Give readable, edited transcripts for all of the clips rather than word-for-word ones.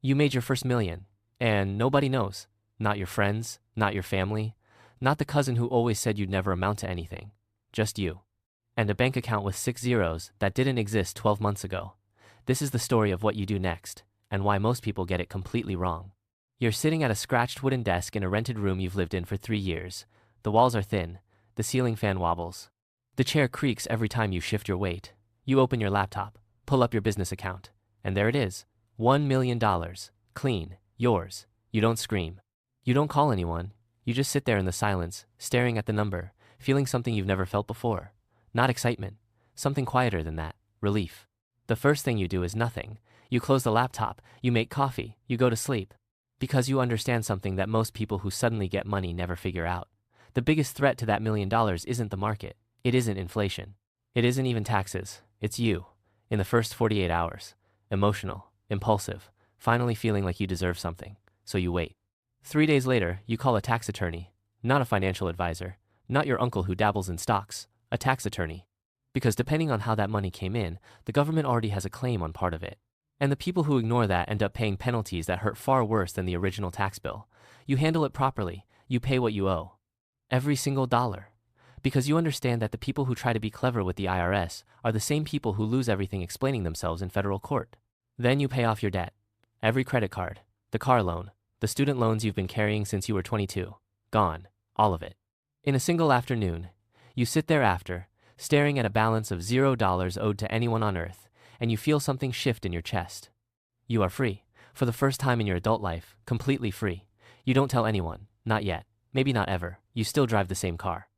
You made your first million, and nobody knows. Not your friends, not your family, not the cousin who always said you'd never amount to anything. Just you. And a bank account with 6 zeros that didn't exist 12 months ago. This is the story of what you do next, and why most people get it completely wrong. You're sitting at a scratched wooden desk in a rented room you've lived in for 3 years. The walls are thin, the ceiling fan wobbles. The chair creaks every time you shift your weight. You open your laptop, pull up your business account, and there it is. $1 million. Clean. Yours. You don't scream. You don't call anyone. You just sit there in the silence, staring at the number, feeling something you've never felt before. Not excitement. Something quieter than that. Relief. The first thing you do is nothing. You close the laptop, you make coffee, you go to sleep. Because you understand something that most people who suddenly get money never figure out. The biggest threat to that $1 million isn't the market. It isn't inflation. It isn't even taxes. It's you. In the first 48 hours. Emotional. Impulsive. Finally feeling like you deserve something. So you wait. 3 days later, you call a tax attorney. Not a financial advisor. Not your uncle who dabbles in stocks. A tax attorney. Because depending on how that money came in, the government already has a claim on part of it. And the people who ignore that end up paying penalties that hurt far worse than the original tax bill. You handle it properly. You pay what you owe. Every single dollar. Because you understand that the people who try to be clever with the IRS are the same people who lose everything explaining themselves in federal court. Then you pay off your debt. Every credit card, the car loan, the student loans you've been carrying since you were 22. Gone. All of it. In a single afternoon, you sit there after, staring at a balance of $0 owed to anyone on earth, and you feel something shift in your chest. You are free. For the first time in your adult life, completely free. You don't tell anyone. Not yet. Maybe not ever. You still drive the same car.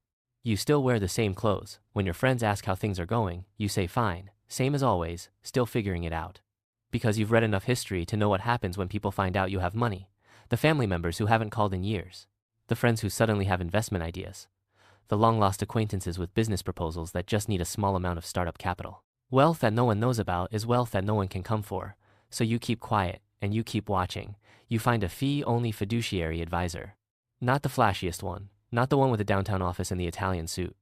You still wear the same clothes. When your friends ask how things are going, you say fine, same as always, still figuring it out. Because you've read enough history to know what happens when people find out you have money. The family members who haven't called in years. The friends who suddenly have investment ideas. The long-lost acquaintances with business proposals that just need a small amount of startup capital. Wealth that no one knows about is wealth that no one can come for. So you keep quiet, and you keep watching. You find a fee-only fiduciary advisor. Not the flashiest one. Not the one with a downtown office in the Italian suit.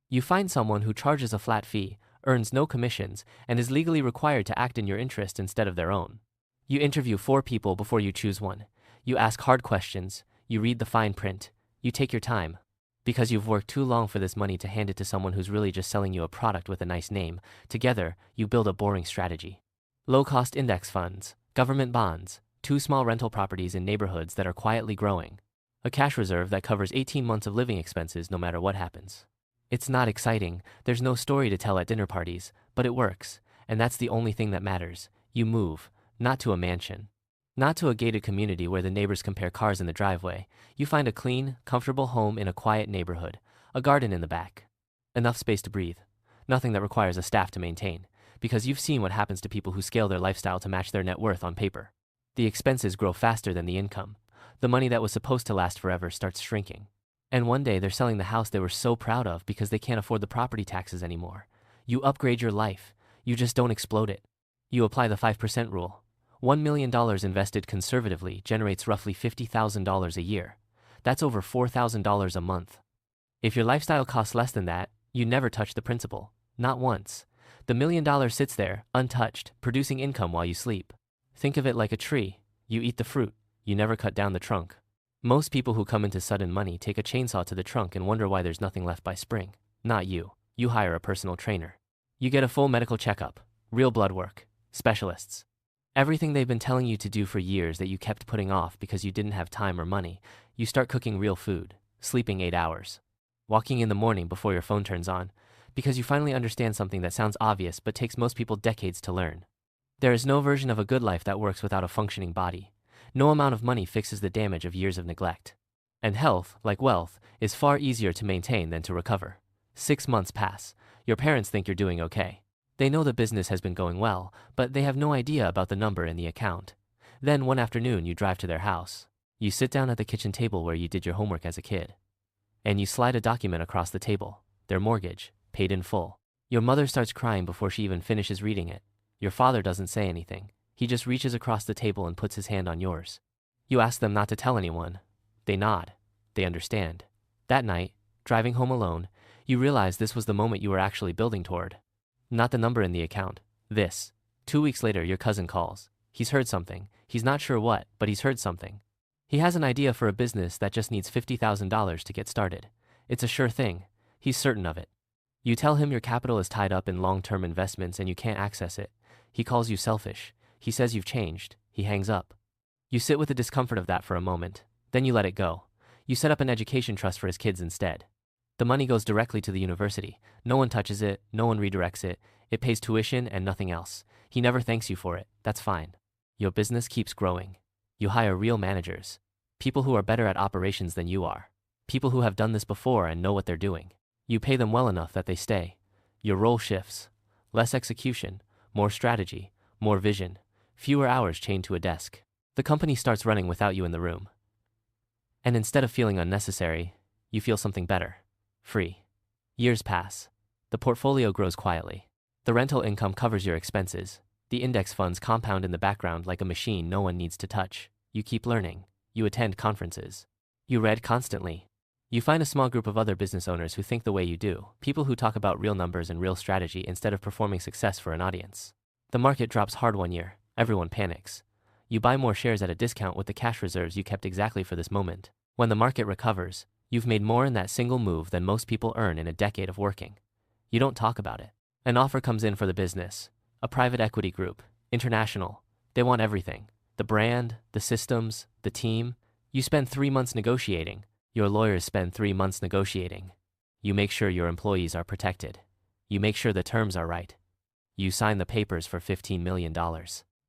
You find someone who charges a flat fee, earns no commissions, and is legally required to act in your interest instead of their own. You interview 4 people before you choose one. You ask hard questions. You read the fine print. You take your time. Because you've worked too long for this money to hand it to someone who's really just selling you a product with a nice name. Together, you build a boring strategy. Low-cost index funds, government bonds, 2 small rental properties in neighborhoods that are quietly growing. A cash reserve that covers 18 months of living expenses no matter what happens. It's not exciting, there's no story to tell at dinner parties, but it works, and that's the only thing that matters. You move, not to a mansion. Not to a gated community where the neighbors compare cars in the driveway. You find a clean, comfortable home in a quiet neighborhood, a garden in the back. Enough space to breathe. Nothing that requires a staff to maintain, because you've seen what happens to people who scale their lifestyle to match their net worth on paper. The expenses grow faster than the income. The money that was supposed to last forever starts shrinking. And one day they're selling the house they were so proud of because they can't afford the property taxes anymore. You upgrade your life. You just don't explode it. You apply the 5% rule. $1 million invested conservatively generates roughly $50,000 a year. That's over $4,000 a month. If your lifestyle costs less than that, you never touch the principal. Not once. The $1 million sits there, untouched, producing income while you sleep. Think of it like a tree. You eat the fruit. You never cut down the trunk. Most people who come into sudden money take a chainsaw to the trunk and wonder why there's nothing left by spring. Not you. You hire a personal trainer. You get a full medical checkup, real blood work, specialists. Everything they've been telling you to do for years that you kept putting off because you didn't have time or money. You start cooking real food, sleeping 8 hours, walking in the morning before your phone turns on, because you finally understand something that sounds obvious but takes most people decades to learn. There is no version of a good life that works without a functioning body. No amount of money fixes the damage of years of neglect. And health, like wealth, is far easier to maintain than to recover. 6 months pass. Your parents think you're doing okay. They know the business has been going well, but they have no idea about the number in the account. Then one afternoon you drive to their house. You sit down at the kitchen table where you did your homework as a kid. And you slide a document across the table. Their mortgage, paid in full. Your mother starts crying before she even finishes reading it. Your father doesn't say anything. He just reaches across the table and puts his hand on yours. You ask them not to tell anyone. They nod. They understand. That night, driving home alone, you realize this was the moment you were actually building toward. Not the number in the account. This. 2 weeks later, your cousin calls. He's heard something. He's not sure what, but he's heard something. He has an idea for a business that just needs $50,000 to get started. It's a sure thing. He's certain of it. You tell him your capital is tied up in long-term investments and you can't access it. He calls you selfish. He says you've changed. He hangs up. You sit with the discomfort of that for a moment. Then you let it go. You set up an education trust for his kids instead. The money goes directly to the university. No one touches it. No one redirects it. It pays tuition and nothing else. He never thanks you for it. That's fine. Your business keeps growing. You hire real managers. People who are better at operations than you are. People who have done this before and know what they're doing. You pay them well enough that they stay. Your role shifts. Less execution, more strategy, more vision, fewer hours chained to a desk. The company starts running without you in the room. And instead of feeling unnecessary, you feel something better. Free. Years pass. The portfolio grows quietly. The rental income covers your expenses. The index funds compound in the background like a machine no one needs to touch. You keep learning. You attend conferences. You read constantly. You find a small group of other business owners who think the way you do, people who talk about real numbers and real strategy instead of performing success for an audience. The market drops hard one year. Everyone panics. You buy more shares at a discount with the cash reserves you kept exactly for this moment. When the market recovers, you've made more in that single move than most people earn in a decade of working. You don't talk about it. An offer comes in for the business. A private equity group. International. They want everything. The brand, the systems, the team. You spend 3 months negotiating. Your lawyers spend 3 months negotiating. You make sure your employees are protected. You make sure the terms are right. You sign the papers for $15 million.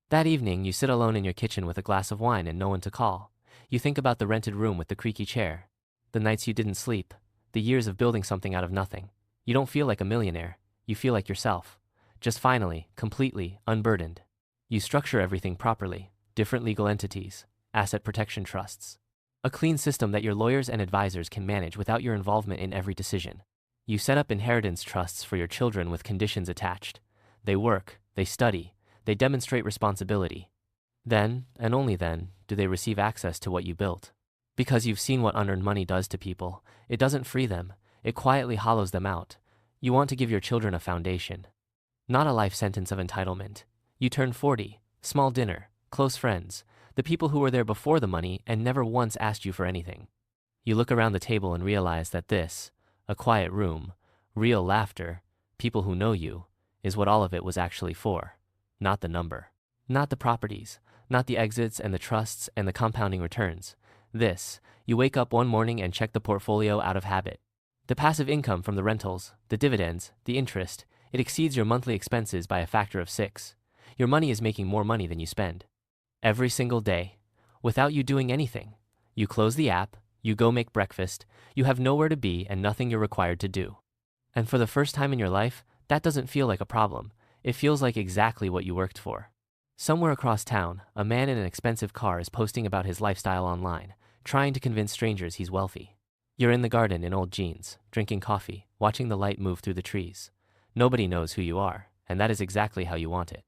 That evening, you sit alone in your kitchen with a glass of wine and no one to call. You think about the rented room with the creaky chair. The nights you didn't sleep. The years of building something out of nothing. You don't feel like a millionaire. You feel like yourself. Just finally, completely, unburdened. You structure everything properly. Different legal entities. Asset protection trusts. A clean system that your lawyers and advisors can manage without your involvement in every decision. You set up inheritance trusts for your children with conditions attached. They work, they study, they demonstrate responsibility. Then, and only then, do they receive access to what you built. Because you've seen what unearned money does to people, it doesn't free them, it quietly hollows them out. You want to give your children a foundation. Not a life sentence of entitlement. You turn 40, small dinner, close friends, the people who were there before the money and never once asked you for anything. You look around the table and realize that this, a quiet room, real laughter, people who know you, is what all of it was actually for. Not the number. Not the properties. Not the exits and the trusts and the compounding returns. This, you wake up one morning and check the portfolio out of habit. The passive income from the rentals, the dividends, the interest, it exceeds your monthly expenses by a factor of 6. Your money is making more money than you spend. Every single day, without you doing anything. You close the app, you go make breakfast, you have nowhere to be and nothing you're required to do. And for the first time in your life, that doesn't feel like a problem. It feels like exactly what you worked for. Somewhere across town, a man in an expensive car is posting about his lifestyle online, trying to convince strangers he's wealthy. You're in the garden in old jeans, drinking coffee, watching the light move through the trees. Nobody knows who you are, and that is exactly how you want it.